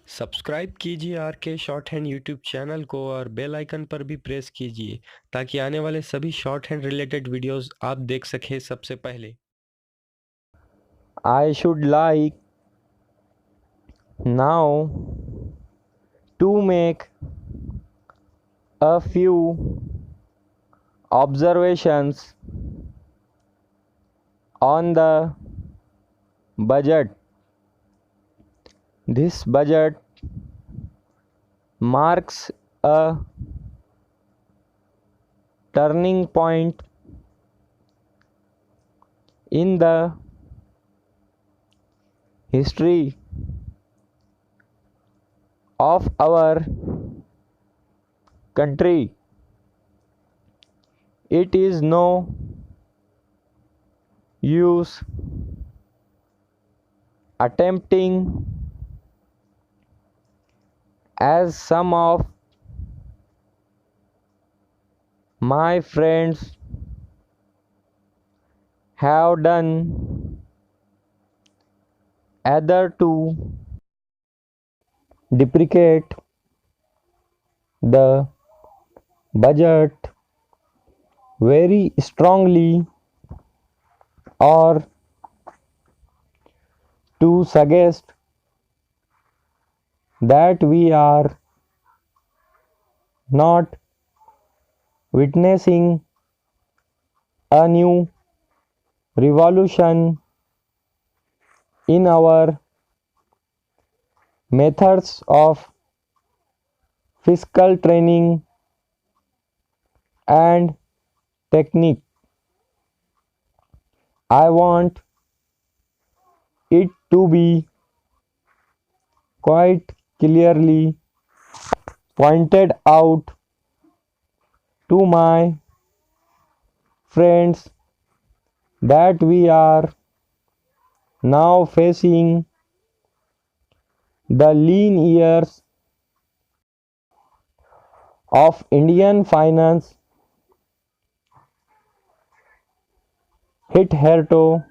Subscribe कीजिए are के short hand YouTube channel को और बेल आइकन पर भी प्रेस कीजिए ताकि आने वाले सभी शॉर्ट हैंड रिलेटेड वीडियोस आप देख सकें सबसे पहले। I should like now to make a few observations on the budget. This budget marks a turning point in the history of our country. It is no use attempting, as some of my friends have done, either to deprecate the budget very strongly or to suggest that we are not witnessing a new revolution in our methods of fiscal training and technique. I want it to be quite clearly pointed out to my friends that we are now facing the lean years of Indian finance. Hitherto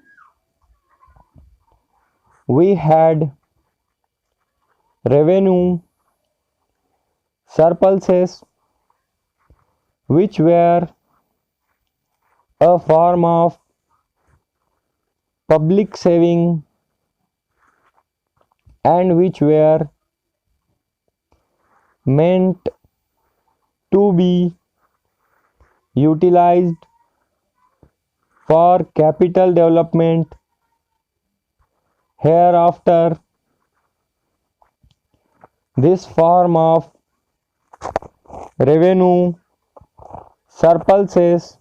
we had revenue surpluses which were a form of public saving and which were meant to be utilized for capital development. Hereafter, this form of revenue surpluses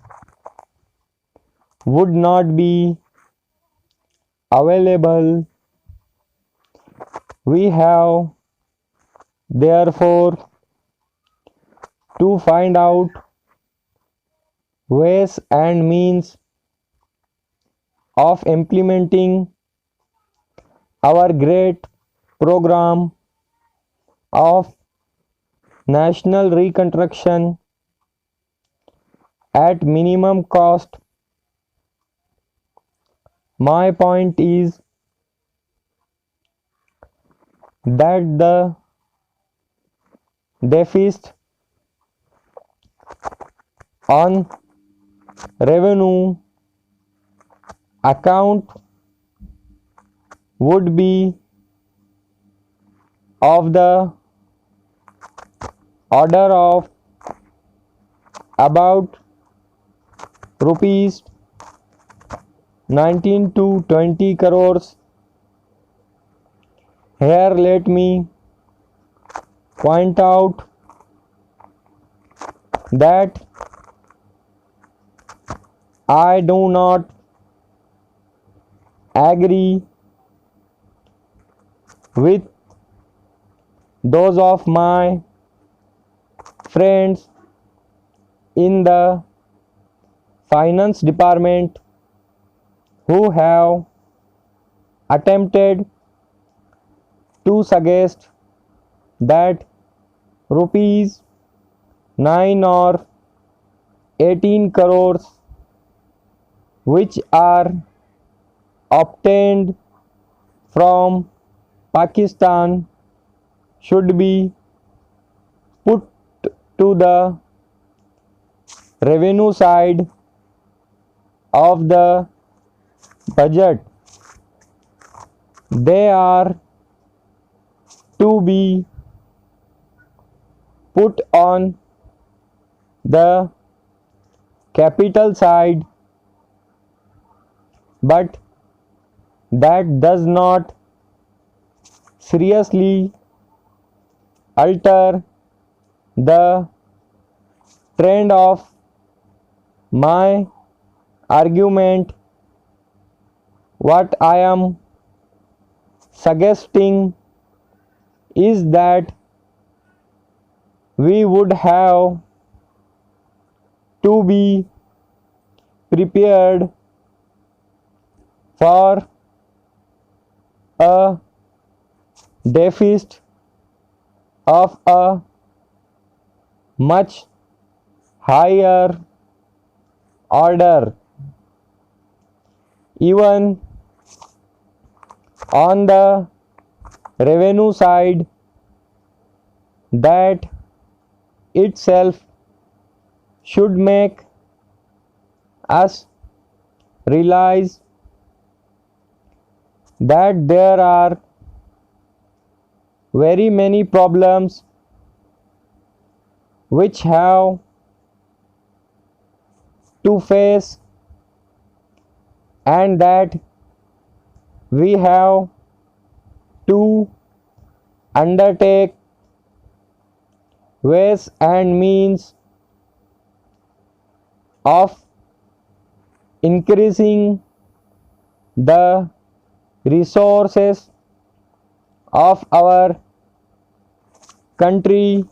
would not be available. We have therefore to find out ways and means of implementing our great program of national reconstruction at minimum cost. My point is that the deficit on revenue account would be of the order of about rupees 19 to 20 crores. Here let me point out that I do not agree with those of my friends in the finance department who have attempted to suggest that rupees 9 or 18 crores which are obtained from Pakistan should be put to the revenue side of the budget. They are to be put on the capital side, but that does not seriously alter the trend of my argument. What I am suggesting is that we would have to be prepared for a deficit of a much higher order. Even on the revenue side, that itself should make us realize that there are very many problems which have to face, and that we have to undertake ways and means of increasing the resources of our country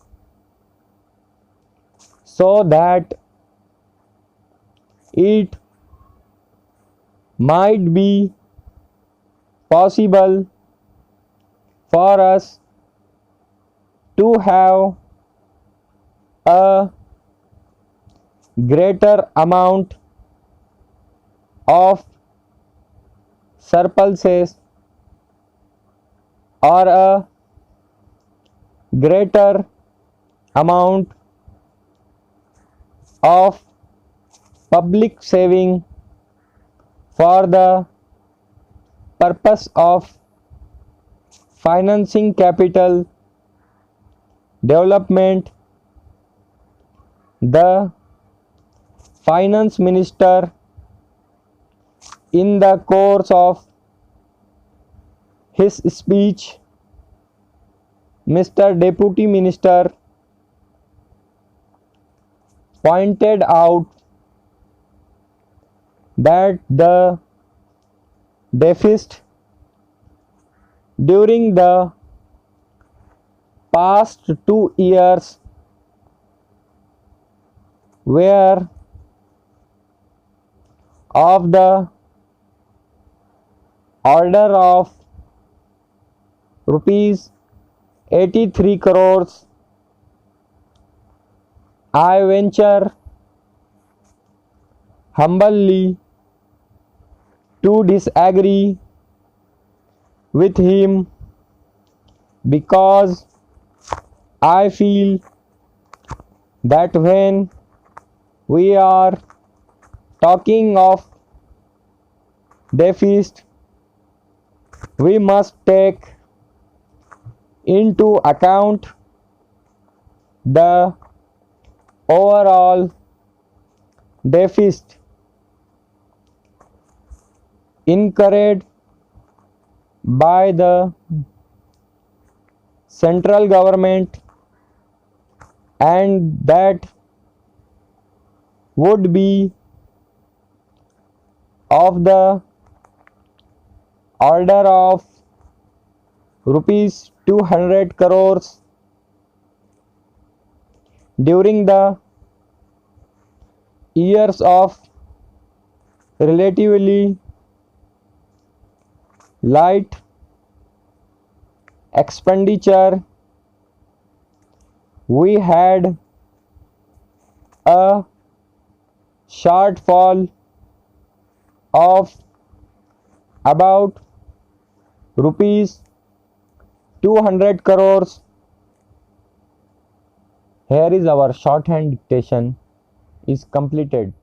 so that it might be possible for us to have a greater amount of surpluses or a greater amount of public saving for the purpose of financing capital development. The finance minister, in the course of his speech, Mr. Deputy Minister pointed out that the deficit during the past 2 years were of the order of rupees 83 crores. I venture humbly to disagree with him, because I feel that when we are talking of deficit, we must take into account the overall deficit incurred by the central government, and that would be of the order of rupees 200 crores during the years of relatively light expenditure. We had a shortfall of about rupees 200 crores Here is our shorthand dictation is completed.